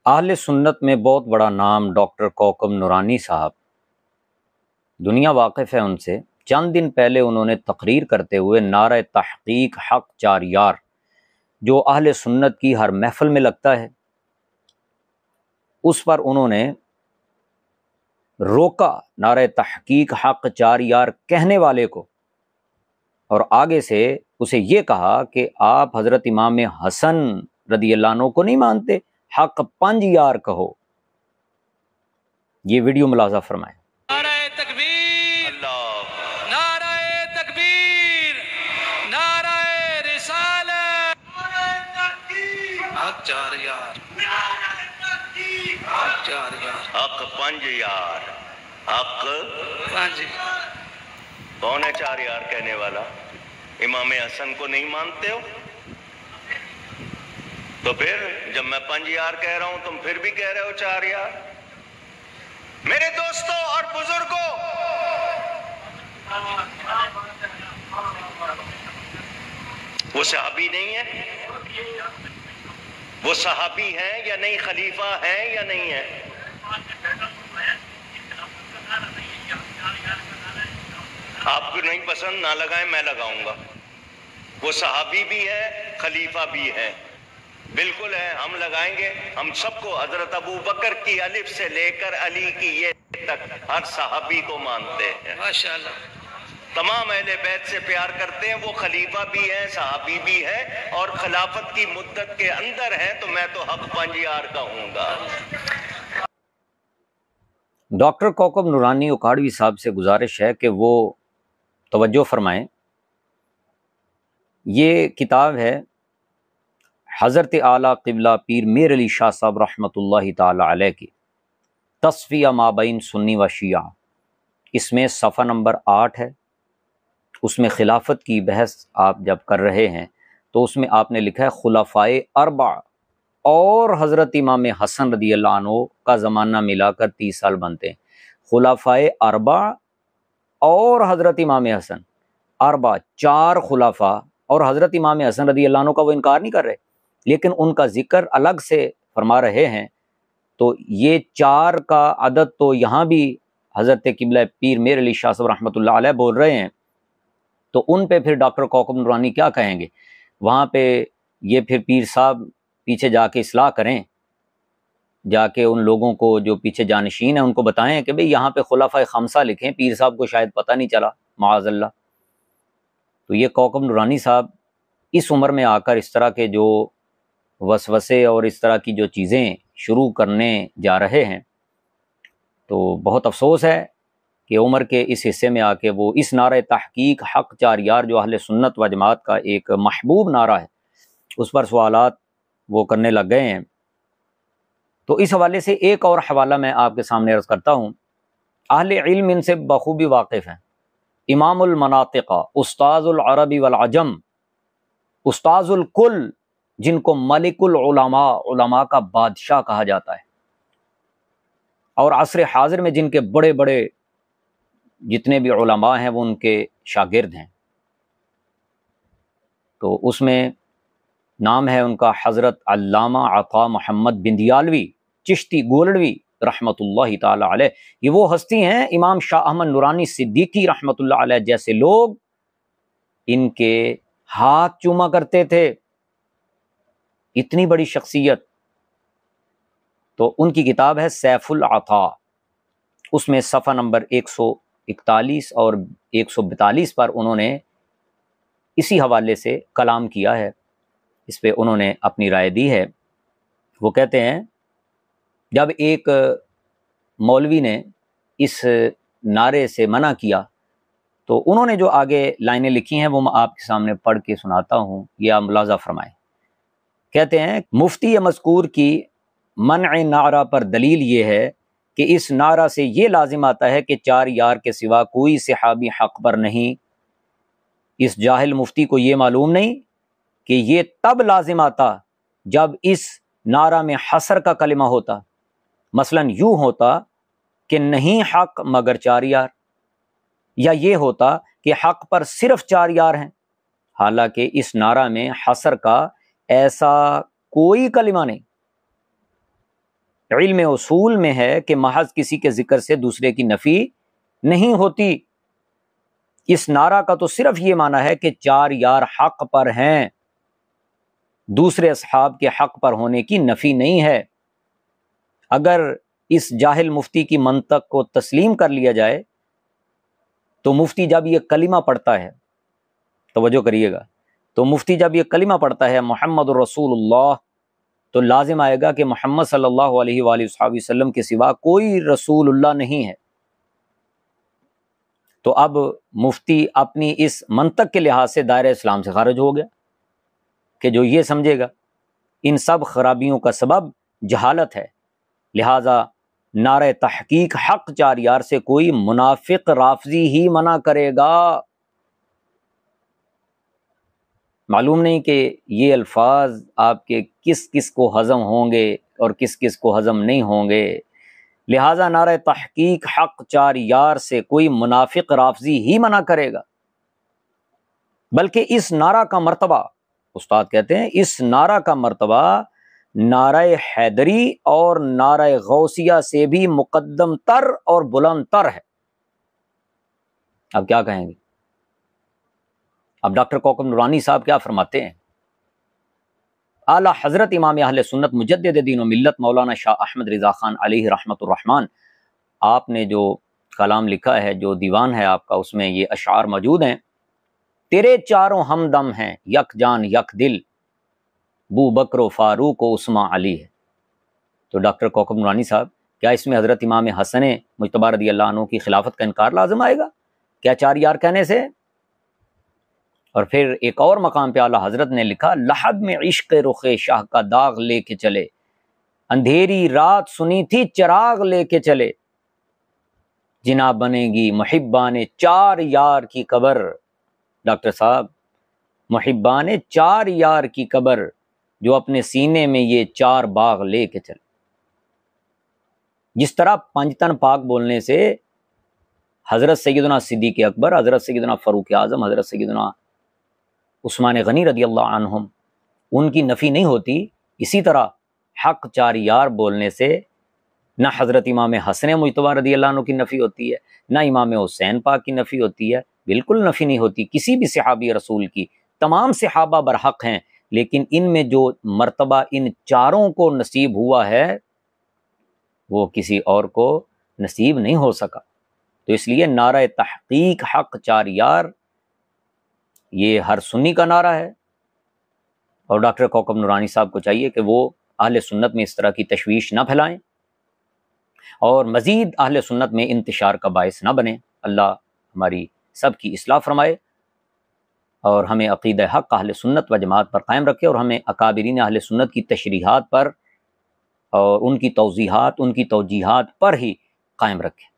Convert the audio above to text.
اہل سنت میں بہت بڑا نام ڈاکٹر کوکب نورانی صاحب، دنیا واقف ہے ان سے۔ چند دن پہلے انہوں نے تقریر کرتے ہوئے نعرہ تحقیق حق چار یار، جو اہل سنت کی ہر محفل میں لگتا ہے، اس پر انہوں نے روکا نعرہ تحقیق حق چار یار کہنے والے کو، اور آگے سے اسے یہ کہا کہ آپ حضرت امام حسن رضی اللہ عنہ کو نہیں مانتے، حق پنج یار کہو۔ یہ ویڈیو ملاحظہ فرمائیں۔ نعرہ تکبیر، نعرہ تکبیر، نعرہ رسالت، حق چار یار، حق چار یار، حق پنج یار، حق پانچ کون ہے چار یار کہنے والا؟ امام حسن کو نہیں مانتے ہو؟ تو پھر جب میں پنج یار کہہ رہا ہوں تم پھر بھی کہہ رہے ہو چار یار؟ میرے دوستوں اور بزرگوں، وہ صحابی نہیں ہے؟ وہ صحابی ہیں یا نہیں؟ خلیفہ ہیں یا نہیں ہیں؟ آپ کو نہیں پسند نہ لگائیں، میں لگاؤں گا۔ وہ صحابی بھی ہے، خلیفہ بھی ہے، بالکل ہے، ہم لگائیں گے۔ ہم سب کو حضرت ابو بکر کی الف سے لے کر علی کی یہ تک ہر صحابی کو مانتے ہیں، ماشاءاللہ، تمام اہل بیت سے پیار کرتے ہیں۔ وہ خلیفہ بھی ہیں، صحابی بھی ہے، اور خلافت کی مدت کے اندر ہیں، تو میں تو حق پنج یار کہوں گا۔ ڈاکٹر کوکب نورانی اکاڑوی صاحب سے گزارش ہے کہ وہ توجہ فرمائیں۔ یہ کتاب ہے حضرت اعلیٰ قبلہ پیر میر علی شاہ صاحب رحمۃ اللہ تعالی علیہ کی، تصفیہ مابین سنی و شیعہ۔ اس میں صفحہ نمبر 8 ہے۔ اس میں خلافت کی بحث آپ جب کر رہے ہیں تو اس میں آپ نے لکھا ہے خلفائے اربع اور حضرت امام حسن رضی اللہ عنہ کا زمانہ ملا کر 30 سال بنتے ہیں۔ خلفائے اربع اور حضرت امام حسن، اربع چار خلفاء، اور حضرت امام حسن رضی اللہ عنہ کا وہ انکار نہیں کر رہے، لیکن ان کا ذکر الگ سے فرما رہے ہیں۔ تو یہ چار کا عدد تو یہاں بھی حضرت قبلہ پیر میر علی شاہ صاحب رحمۃ اللہ علیہ بول رہے ہیں، تو ان پہ پھر ڈاکٹر کوکب نورانی کیا کہیں گے؟ وہاں پہ یہ پھر پیر صاحب پیچھے جا کے اصلاح کریں، جا کے ان لوگوں کو جو پیچھے جانشین ہیں ان کو بتائیں کہ بھئی یہاں پہ خلفائے خمسہ لکھیں، پیر صاحب کو شاید پتہ نہیں چلا، معاذ اللہ۔ تو یہ کوکب نورانی صاحب اس عمر میں آ کر اس طرح کے جو وسوسے اور اس طرح کی جو چیزیں شروع کرنے جا رہے ہیں، تو بہت افسوس ہے کہ عمر کے اس حصے میں آ کے وہ اس نعرہ تحقیق حق چار یار جو اہل سنت و جماعت کا ایک محبوب نعرہ ہے، اس پر سوالات وہ کرنے لگ گئے ہیں۔ تو اس حوالے سے ایک اور حوالہ میں آپ کے سامنے عرض کرتا ہوں۔ اہل علم ان سے بخوبی واقف ہیں۔ امام المناطق، استاذ العرب والعجم، استاذ الکل، جن کو ملک العلماء، علماء کا بادشاہ کہا جاتا ہے، اور عصر حاضر میں جن کے بڑے بڑے جتنے بھی علماء ہیں وہ ان کے شاگرد ہیں۔ تو اس میں نام ہے ان کا حضرت علامہ عطا محمد بندیالوی چشتی گولڑوی رحمۃ اللہ تعالی علیہ۔ یہ وہ ہستی ہیں، امام شاہ احمد نورانی صدیقی رحمۃ اللہ علیہ جیسے لوگ ان کے ہاتھ چوما کرتے تھے، اتنی بڑی شخصیت۔ تو ان کی کتاب ہے سیف العطا، اس میں صفحہ نمبر 141 اور 142 پر انہوں نے اسی حوالے سے کلام کیا ہے، اس پہ انہوں نے اپنی رائے دی ہے۔ وہ کہتے ہیں جب ایک مولوی نے اس نعرے سے منع کیا تو انہوں نے جو آگے لائنیں لکھی ہیں وہ میں آپ کے سامنے پڑھ کے سناتا ہوں، یہ آپ ملاحظہ فرمائیں۔ کہتے ہیں مفتی مذکور کی منع نعرہ پر دلیل یہ ہے کہ اس نعرہ سے یہ لازم آتا ہے کہ چار یار کے سوا کوئی صحابی حق پر نہیں۔ اس جاہل مفتی کو یہ معلوم نہیں کہ یہ تب لازم آتا جب اس نعرہ میں حصر کا کلمہ ہوتا، مثلاً یوں ہوتا کہ نہیں حق مگر چار یار، یا یہ ہوتا کہ حق پر صرف چار یار ہیں، حالانکہ اس نعرہ میں حصر کا ایسا کوئی کلمہ نہیں۔ علم اصول میں ہے کہ محض کسی کے ذکر سے دوسرے کی نفی نہیں ہوتی۔ اس نعرہ کا تو صرف یہ معنی ہے کہ چار یار حق پر ہیں، دوسرے اصحاب کے حق پر ہونے کی نفی نہیں ہے۔ اگر اس جاہل مفتی کی منطق کو تسلیم کر لیا جائے تو مفتی جب یہ کلمہ پڑھتا ہے، توجہ کریے گا، تو مفتی جب یہ کلمہ پڑھتا ہے محمد رسول اللہ، تو لازم آئے گا کہ محمد صلی اللہ علیہ وآلہ وسلم کے سوا کوئی رسول اللہ نہیں ہے۔ تو اب مفتی اپنی اس منطق کے لحاظ سے دائرہ اسلام سے خارج ہو گیا کہ جو یہ سمجھے گا ان سب خرابیوں کا سبب جہالت ہے، لہٰذا نعرہ تحقیق حق چار یار سے کوئی منافق رافضی ہی منع کرے گا۔ معلوم نہیں کہ یہ الفاظ آپ کے کس کس کو ہضم ہوں گے اور کس کس کو ہضم نہیں ہوں گے، لہٰذا نعرہ تحقیق حق چار یار سے کوئی منافق رافضی ہی منع کرے گا، بلکہ اس نعرہ کا مرتبہ، استاد کہتے ہیں اس نعرہ کا مرتبہ نعرہ حیدری اور نعرہ غوثیہ سے بھی مقدم تر اور بلند تر ہے۔ اب کیا کہیں گے؟ اب ڈاکٹر کوکب نورانی صاحب کیا فرماتے ہیں؟ اعلیٰ حضرت امام اہل سنت مجدد دین و ملت مولانا شاہ احمد رضا خان علیہ رحمت الرحمن، آپ نے جو کلام لکھا ہے، جو دیوان ہے آپ کا، اس میں یہ اشعار موجود ہیں۔ تیرے چاروں ہمدم ہیں، یک جان یک دل، بو بکر و فاروق و عثمان علی ہے۔ تو ڈاکٹر کوکب نورانی صاحب، کیا اس میں حضرت امام حسن مجتبی رضی اللہ عنہ کی خلافت کا انکار لازم آئے گا کیا چار یار کہنے سے؟ اور پھر ایک اور مقام پہ اعلیٰ حضرت نے لکھا، لحد میں عشق رخ شاہ کا داغ لے کے چلے، اندھیری رات سنی تھی چراغ لے کے چلے، جنا بنے گی محبان چار یار کی قبر۔ ڈاکٹر صاحب، محبان چار یار کی قبر، جو اپنے سینے میں یہ چار باغ لے کے چلے۔ جس طرح پنجتن پاک بولنے سے حضرت سیدنا صدیق اکبر، حضرت سیدنا فاروق اعظم، حضرت سیدنا عثمان غنی رضی اللہ عنہم ان کی نفی نہیں ہوتی، اسی طرح حق چار یار بولنے سے نہ حضرت امام حسن مجتبی رضی اللہ عنہ کی نفی ہوتی ہے، نہ امام حسین پاک کی نفی ہوتی ہے، بالکل نفی نہیں ہوتی کسی بھی صحابی رسول کی۔ تمام صحابہ برحق ہیں، لیکن ان میں جو مرتبہ ان چاروں کو نصیب ہوا ہے وہ کسی اور کو نصیب نہیں ہو سکا۔ تو اس لیے نعرہ تحقیق حق چار یار یہ ہر سنی کا نعرہ ہے، اور ڈاکٹر کوکب نورانی صاحب کو چاہیے کہ وہ اہل سنت میں اس طرح کی تشویش نہ پھیلائیں اور مزید اہل سنت میں انتشار کا باعث نہ بنیں۔ اللہ ہماری سب کی اصلاح فرمائے اور ہمیں عقیدہ حق اہل سنت و جماعت پر قائم رکھے، اور ہمیں اکابرین اہل سنت کی تشریحات پر اور ان کی توضیحات، ان کی توجیحات پر ہی قائم رکھے۔